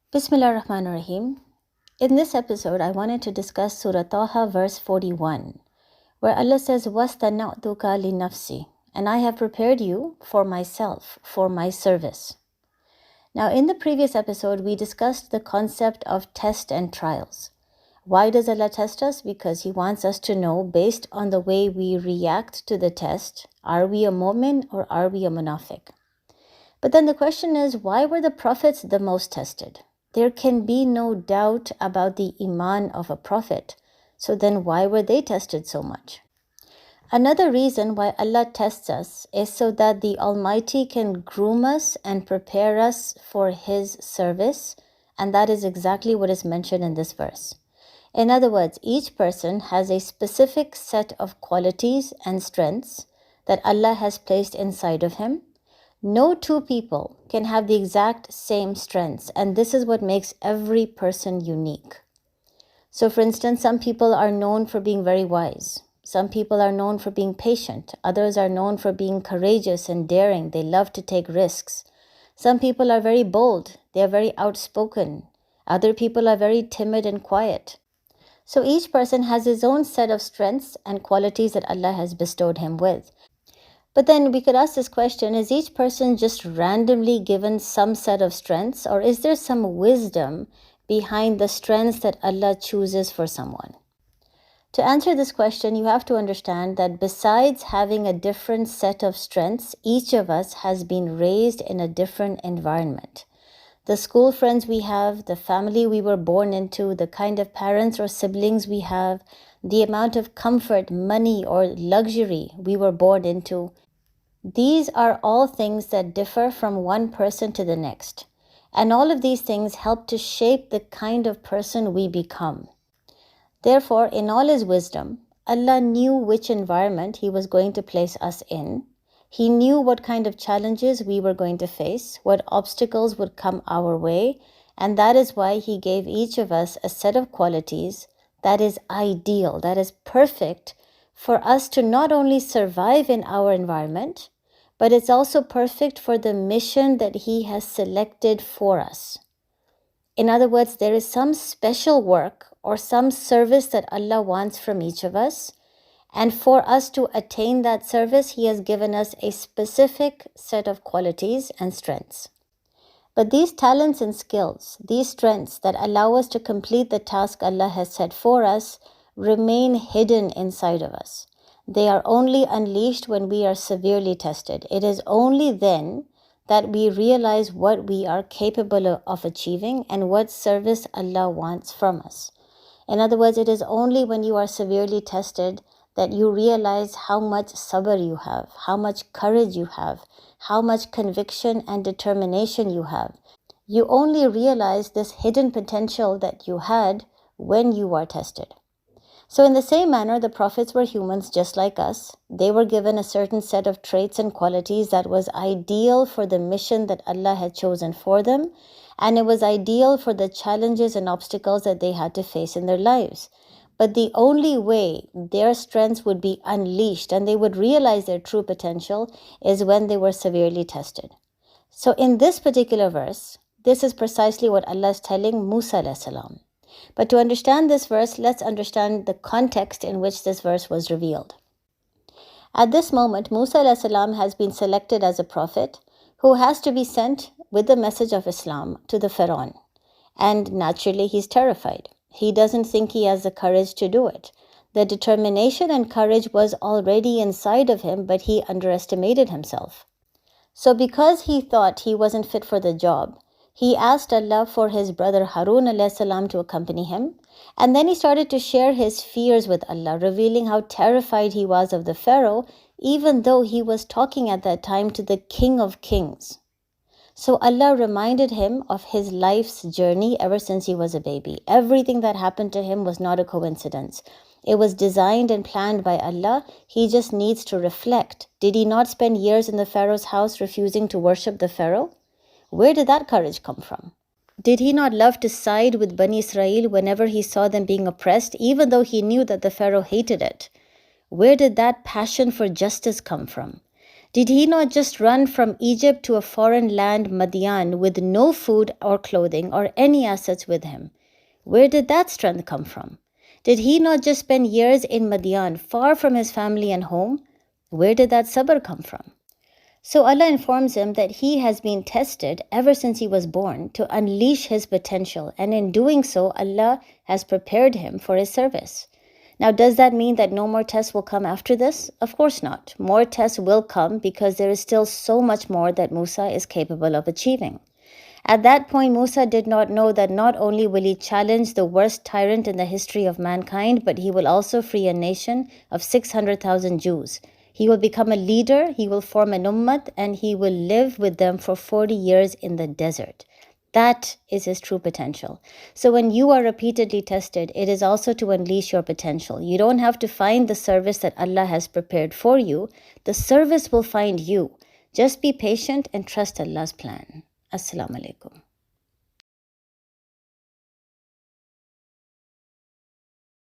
Bismillah ar-Rahman ar-Rahim. In this episode, I wanted to discuss Surah Taha verse 41, where Allah says, وَاسْتَنَعْتُكَ لِنَفْسِي, and I have prepared you for myself, for my service. Now, in the previous episode, we discussed the concept of test and trials. Why does Allah test us? Because He wants us to know, based on the way we react to the test, are we a mu'min or are we a munafiq? But then the question is, why were the prophets the most tested? There can be no doubt about the iman of a prophet. So then why were they tested so much? Another reason why Allah tests us is so that the Almighty can groom us and prepare us for His service. And that is exactly what is mentioned in this verse. In other words, each person has a specific set of qualities and strengths that Allah has placed inside of him. No two people can have the exact same strengths, and this is what makes every person unique. So for instance, some people are known for being very wise. Some people are known for being patient. Others are known for being courageous and daring. They love to take risks. Some people are very bold. They are very outspoken. Other people are very timid and quiet. So each person has his own set of strengths and qualities that Allah has bestowed him with. But then we could ask this question, is each person just randomly given some set of strengths, or is there some wisdom behind the strengths that Allah chooses for someone? To answer this question, you have to understand that besides having a different set of strengths, each of us has been raised in a different environment. The school friends we have, the family we were born into, the kind of parents or siblings we have, the amount of comfort, money, or luxury we were born into, these are all things that differ from one person to the next. And all of these things help to shape the kind of person we become. Therefore, in all His wisdom, Allah knew which environment He was going to place us in. He knew what kind of challenges we were going to face, what obstacles would come our way, and that is why He gave each of us a set of qualities that is ideal, that is perfect for us to not only survive in our environment, but it's also perfect for the mission that He has selected for us. In other words, there is some special work or some service that Allah wants from each of us. And for us to attain that service, He has given us a specific set of qualities and strengths. But these talents and skills, these strengths that allow us to complete the task Allah has set for us, remain hidden inside of us. They are only unleashed when we are severely tested. It is only then that we realize what we are capable of achieving and what service Allah wants from us. In other words, it is only when you are severely tested that you realize how much sabr you have, how much courage you have, how much conviction and determination you have. You only realize this hidden potential that you had when you are tested. So in the same manner, the prophets were humans just like us. They were given a certain set of traits and qualities that was ideal for the mission that Allah had chosen for them, and it was ideal for the challenges and obstacles that they had to face in their lives. But the only way their strengths would be unleashed and they would realize their true potential is when they were severely tested. So in this particular verse, this is precisely what Allah is telling Musa alayhi salam. But to understand this verse, let's understand the context in which this verse was revealed. At this moment, Musa alayhi salam has been selected as a prophet who has to be sent with the message of Islam to the Pharaoh. And naturally, he's terrified. He doesn't think he has the courage to do it. The determination and courage was already inside of him, but he underestimated himself. So because he thought he wasn't fit for the job, he asked Allah for his brother Harun alayhi salam to accompany him. And then he started to share his fears with Allah, revealing how terrified he was of the Pharaoh, even though he was talking at that time to the King of Kings. So Allah reminded him of his life's journey ever since he was a baby. Everything that happened to him was not a coincidence. It was designed and planned by Allah. He just needs to reflect. Did he not spend years in the Pharaoh's house refusing to worship the Pharaoh? Where did that courage come from? Did he not love to side with Bani Israel whenever he saw them being oppressed, even though he knew that the Pharaoh hated it? Where did that passion for justice come from? Did he not just run from Egypt to a foreign land, Madian, with no food or clothing or any assets with him? Where did that strength come from? Did he not just spend years in Madian, far from his family and home? Where did that sabr come from? So Allah informs him that he has been tested ever since he was born to unleash his potential, and in doing so, Allah has prepared him for his service. Now, does that mean that no more tests will come after this? Of course not. More tests will come because there is still so much more that Musa is capable of achieving. At that point, Musa did not know that not only will he challenge the worst tyrant in the history of mankind, but he will also free a nation of 600,000 Jews. He will become a leader, he will form an ummat, and he will live with them for 40 years in the desert. That is his true potential. So when you are repeatedly tested, it is also to unleash your potential. You don't have to find the service that Allah has prepared for you. The service will find you. Just be patient and trust Allah's plan. Assalamu alaikum.